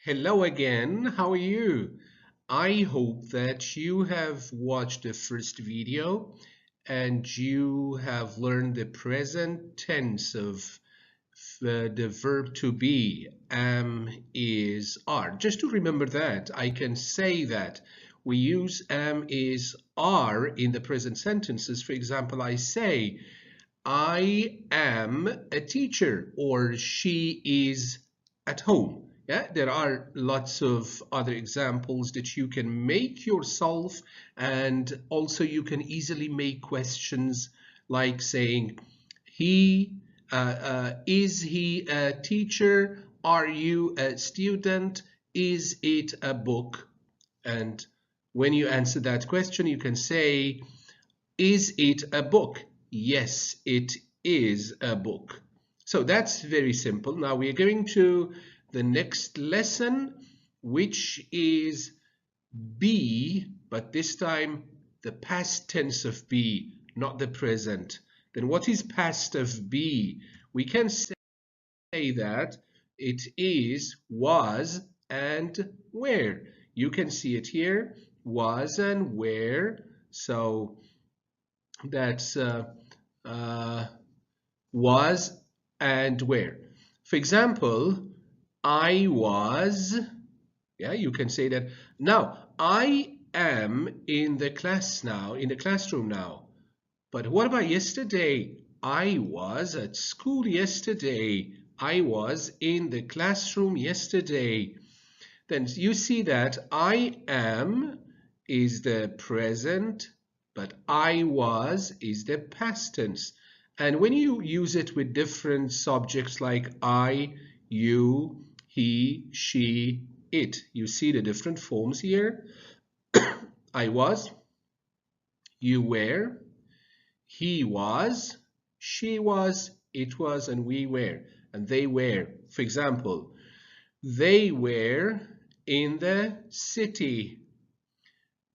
Hello again, how are you? I hope that you have watched the first video and you have learned the present tense of the verb to be, am, is, are. Just to remember that, I can say that we use am, is, are in the present sentences. For example, I say, I am a teacher, or she is at home. Yeah, there are lots of other examples that you can make yourself, and also you can easily make questions like saying, he is he a teacher? Are you a student? Is it a book? And when you answer that question, you can say, is it a book? Yes, it is a book. So that's very simple. Now we are going to the next lesson, which is be, but this time the past tense of be, not the present. Then what is past of be? We can say that it is, was, and were. You can see it here, was and were. So that's was and where. For example, I was, yeah, you can say that. Now, I am in the class now, in the classroom now. But what about yesterday? I was at school yesterday. I was in the classroom yesterday. Then you see that I am is the present, but I was is the past tense. And when you use it with different subjects like I, you, he, she, it, you see the different forms here. I was, you were, he was, she was, it was, and we were, and they were. For example, they were in the city.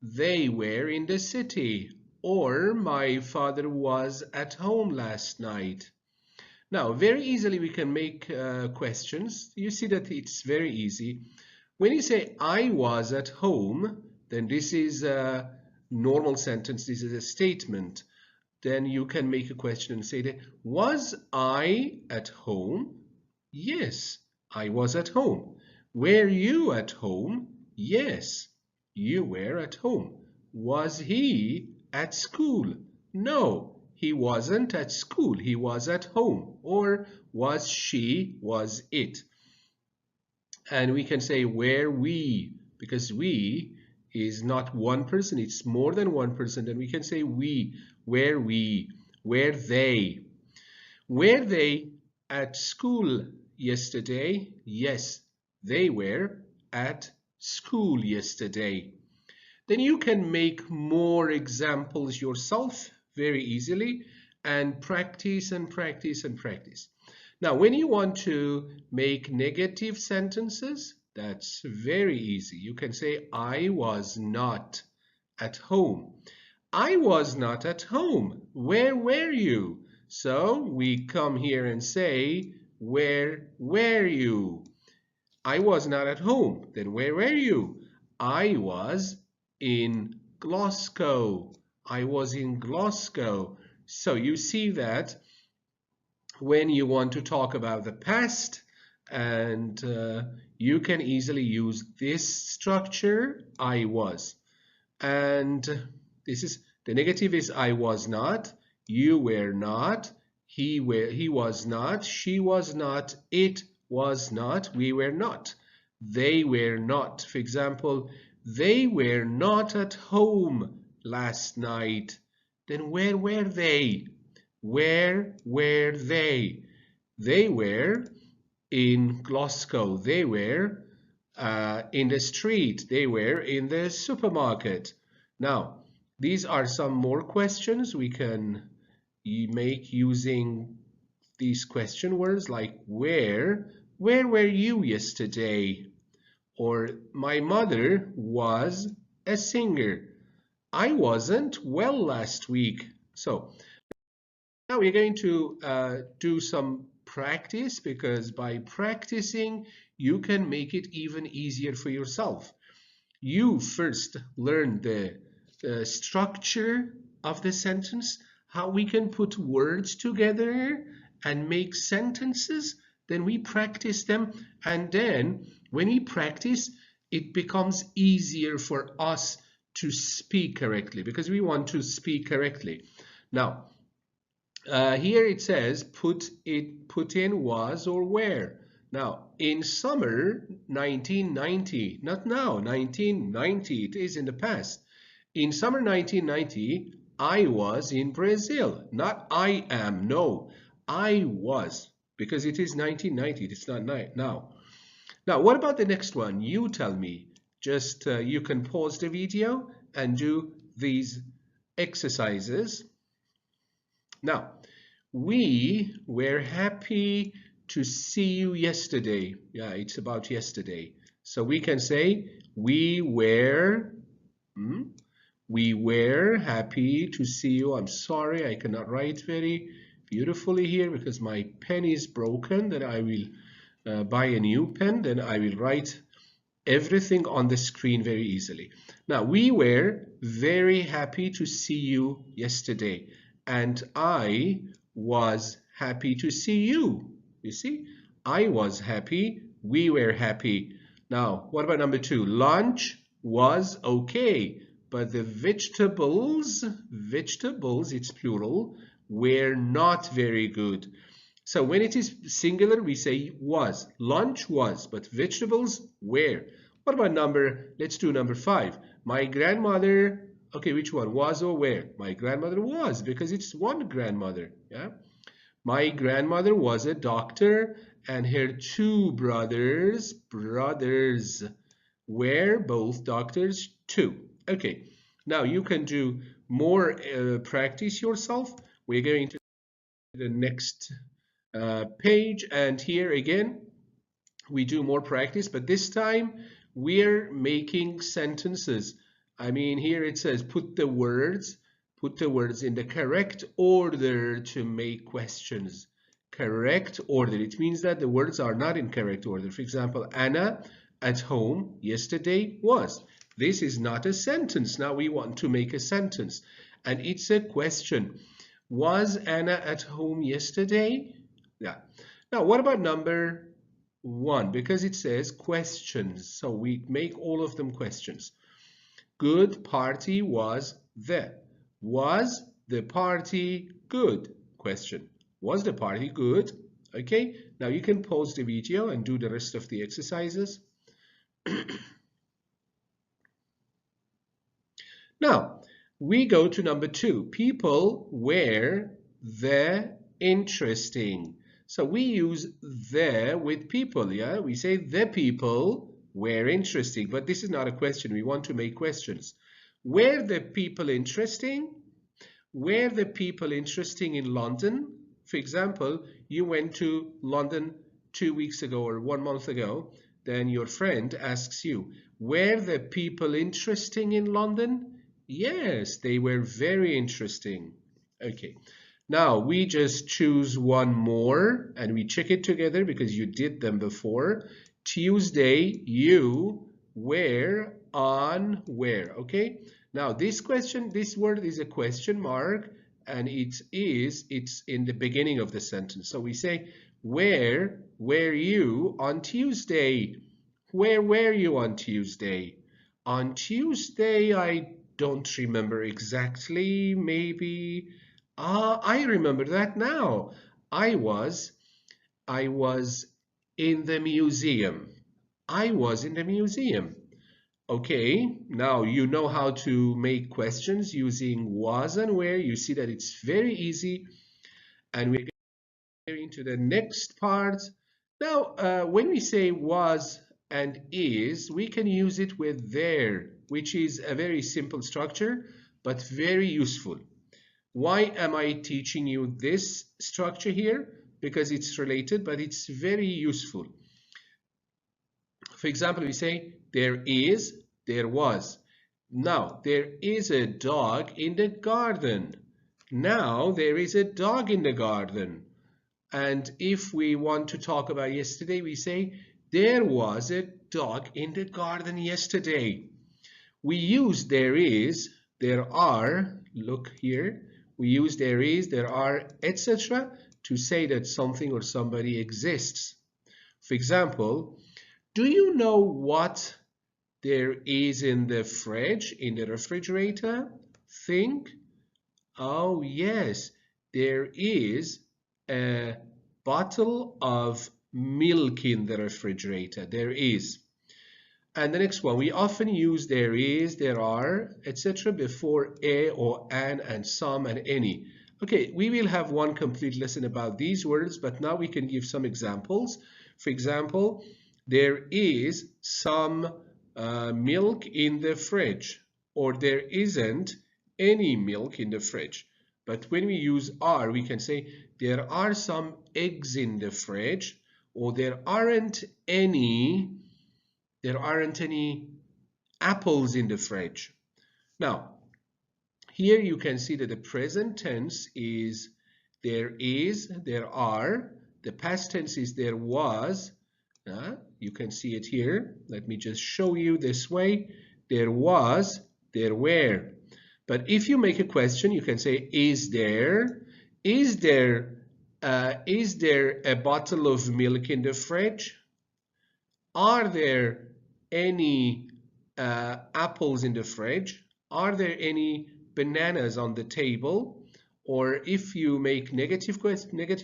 They were in the city. Or my father was at home last night. Now, very easily we can make questions. You see that it's very easy. When you say I was at home, then this is a normal sentence. This is a statement. Then you can make a question and say that, was I at home? Yes, I was at home. Were you at home? Yes, you were at home. Was he at school? No, he wasn't at school. He was at home. Or was she, was it? And we can say were we, because we is not one person, it's more than one person. And we can say we, were they. Were they at school yesterday? Yes, they were at school yesterday. Then you can make more examples yourself very easily and practice and practice and practice. Now, when you want to make negative sentences, that's very easy. You can say, I was not at home. I was not at home. Where were you? So we come here and say, where were you? I was not at home. Then where were you? I was in Glasgow. I was in Glasgow. So you see that when you want to talk about the past, and you can easily use this structure, I was. And this is the negative is I was not, you were not, he was not, she was not, it was not, we were not, they were not. For example, they were not at home last night. Then where were they? Where were they? They were in Glasgow. They were in the street. They were in the supermarket. Now, these are some more questions we can make using these question words like where were you yesterday? Or my mother was a singer. I wasn't well last week. So now we're going to do some practice, because by practicing, you can make it even easier for yourself. You first learn the structure of the sentence, how we can put words together and make sentences. Then we practice them, and then when we practice, it becomes easier for us to speak correctly, because we want to speak correctly. Now, here it says put in was or were. Now, in summer 1990, not now, 1990, it is in the past. In summer 1990, I was in Brazil. Not I am, no, I was, because it is 1990, it's not now. Now, what about the next one? You tell me. Just you can pause the video and do these exercises. Now, we were happy to see you yesterday. Yeah, it's about yesterday. So we can say we were happy to see you. I'm sorry, I cannot write very beautifully here because my pen is broken. Then I will buy a new pen. Then I will write everything on the screen very easily. Now, we were very happy to see you yesterday. And I was happy to see you. You see, I was happy, we were happy. Now, what about number 2? Lunch was okay, but the vegetables, it's plural, were not very good. So when it is singular, we say was. Lunch was, but vegetables were. What about let's do number 5. My grandmother, okay, which one? Was or were? My grandmother was, because it's one grandmother. Yeah. My grandmother was a doctor, and her 2 brothers were both doctors too. Okay. Now you can do more practice yourself. We're going to the next page, and here again we do more practice, but this time we're making sentences. I mean, here it says put the words in the correct order to make questions. Correct order. It means that the words are not in correct order. For example, Anna at home yesterday was. This is not a sentence. Now we want to make a sentence, and it's a question. Was Anna at home yesterday? Yeah. Now, what about number 1? Because it says questions, so we make all of them questions. Good party was the. Was the party good? Question. Was the party good? Okay, now you can pause the video and do the rest of the exercises. Now, we go to number 2. People were the interesting. So we use the with people, yeah? We say the people were interesting, but this is not a question. We want to make questions. Were the people interesting? Were the people interesting in London? For example, you went to London 2 weeks ago or 1 month ago. Then your friend asks you, were the people interesting in London? Yes, they were very interesting. Okay, now we just choose one more and we check it together because you did them before. Tuesday, you were on where? Okay, now this word is a question mark, and it's in the beginning of the sentence. So we say, where were you on Tuesday? Where were you on Tuesday? On Tuesday, I don't remember exactly. Maybe I remember that now. I was in the museum. I was in the museum. Okay, now you know how to make questions using was and where. You see that it's very easy. And we're going to the next part. Now, when we say was and is, we can use it with there, which is a very simple structure, but very useful. Why am I teaching you this structure here? Because it's related, but it's very useful. For example, we say there is, there was. Now, there is a dog in the garden. Now, there is a dog in the garden. And if we want to talk about yesterday, we say, there was a dog in the garden yesterday. We use there is, there are, look here, we use there is, there are, etc. to say that something or somebody exists. For example, do you know what there is in the fridge, in the refrigerator? Think. Oh, yes, there is a bottle of milk in the refrigerator. There is. And the next one, we often use there is, there are, etc. before a or an and some and any. Okay, we will have one complete lesson about these words, but now we can give some examples. For example, there is some milk in the fridge, or there isn't any milk in the fridge. But when we use are, we can say there are some eggs in the fridge, or there aren't any apples in the fridge. Now, here you can see that the present tense is there is, there are. The past tense is there was. You can see it here. Let me just show you this way. There was, there were. But if you make a question, you can say, is there a bottle of milk in the fridge? Are there any apples in the fridge? Are there any bananas on the table? Or if you make negative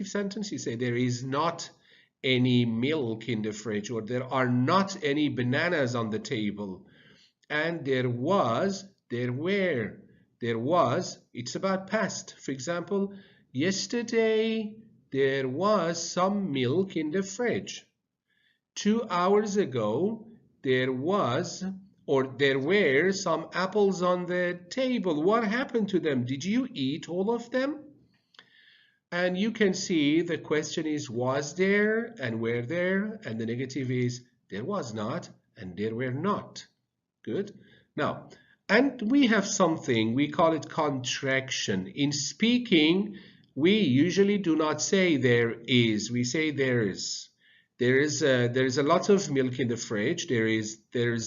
sentence, you say there is not any milk in the fridge, or there are not any bananas on the table. And there was, there were. There was, it's about past. For example, yesterday there was some milk in the fridge. 2 hours ago, there was, or there were some apples on the table. What happened to them? Did you eat all of them? And you can see the question is was there and were there, and the negative is there was not and there were not. Good. Now, and we have something, we call it contraction. In speaking, we usually do not say there is, we say there is. There is a lot of milk in the fridge. There's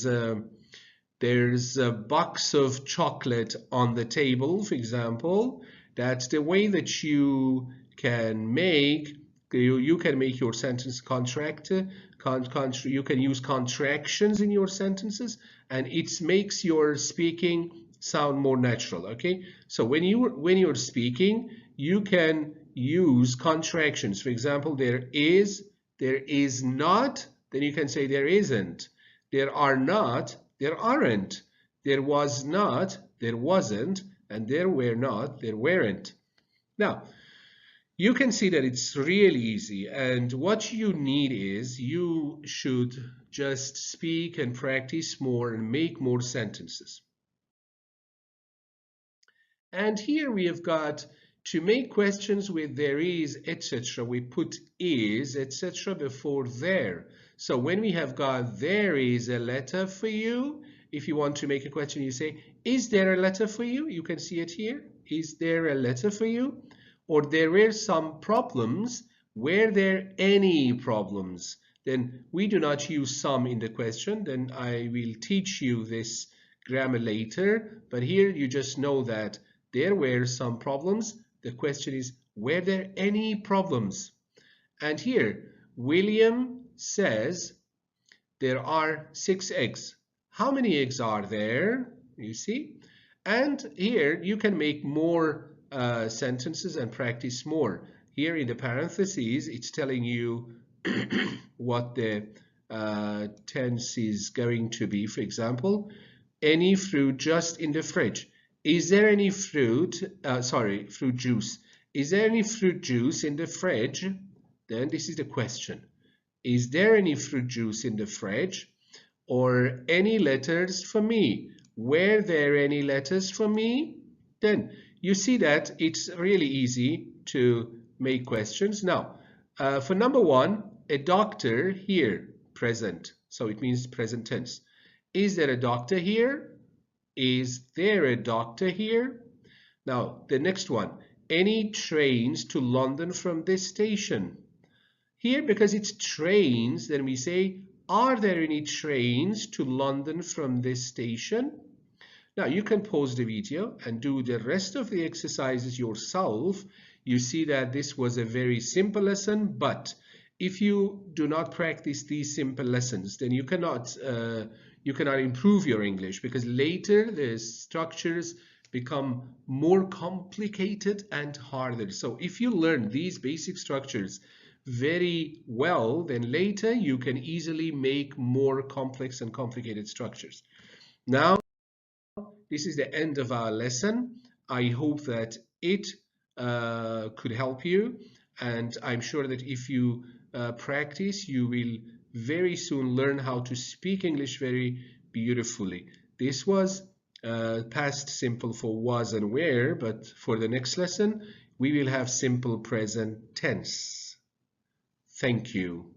a box of chocolate on the table, for example. That's the way that you can make your sentence contract. You can use contractions in your sentences, and it makes your speaking sound more natural. Okay, so when you're speaking, you can use contractions. For example, there is not, then you can say there isn't. There are not, there aren't. There was not, there wasn't, and there were not, there weren't. Now, you can see that it's really easy, and what you need is you should just speak and practice more and make more sentences. And here we have got to make questions with there is, etc. We put is, etc. before there. So when we have got there is a letter for you, if you want to make a question, you say, is there a letter for you? You can see it here. Is there a letter for you? Or there were some problems. Were there any problems? Then we do not use some in the question. Then I will teach you this grammar later. But here you just know that there were some problems. The question is, were there any problems? And here, William says there are 6 eggs. How many eggs are there? You see? And here you can make more sentences and practice more. Here in the parentheses, it's telling you what the tense is going to be. For example, any fruit just in the fridge. Is there any fruit juice? Is there any fruit juice in the fridge? Then this is the question. Is there any fruit juice in the fridge? Or any letters for me? Were there any letters for me? Then you see that it's really easy to make questions. Now, for number 1, a doctor here, present. So it means present tense. Is there a doctor here? Is there a doctor here? Now, the next one. any trains to London from this station? Here, because it's trains, then we say, are there any trains to London from this station? Now you can pause the video and do the rest of the exercises yourself. You see that this was a very simple lesson, but if you do not practice these simple lessons, then you cannot improve your English, because later the structures become more complicated and harder. So if you learn these basic structures very well, then later you can easily make more complex and complicated structures. Now, this is the end of our lesson. I hope that it could help you, and I'm sure that if you practice, you will very soon learn how to speak English very beautifully. This was past simple for was and were, but for the next lesson, we will have simple present tense. Thank you.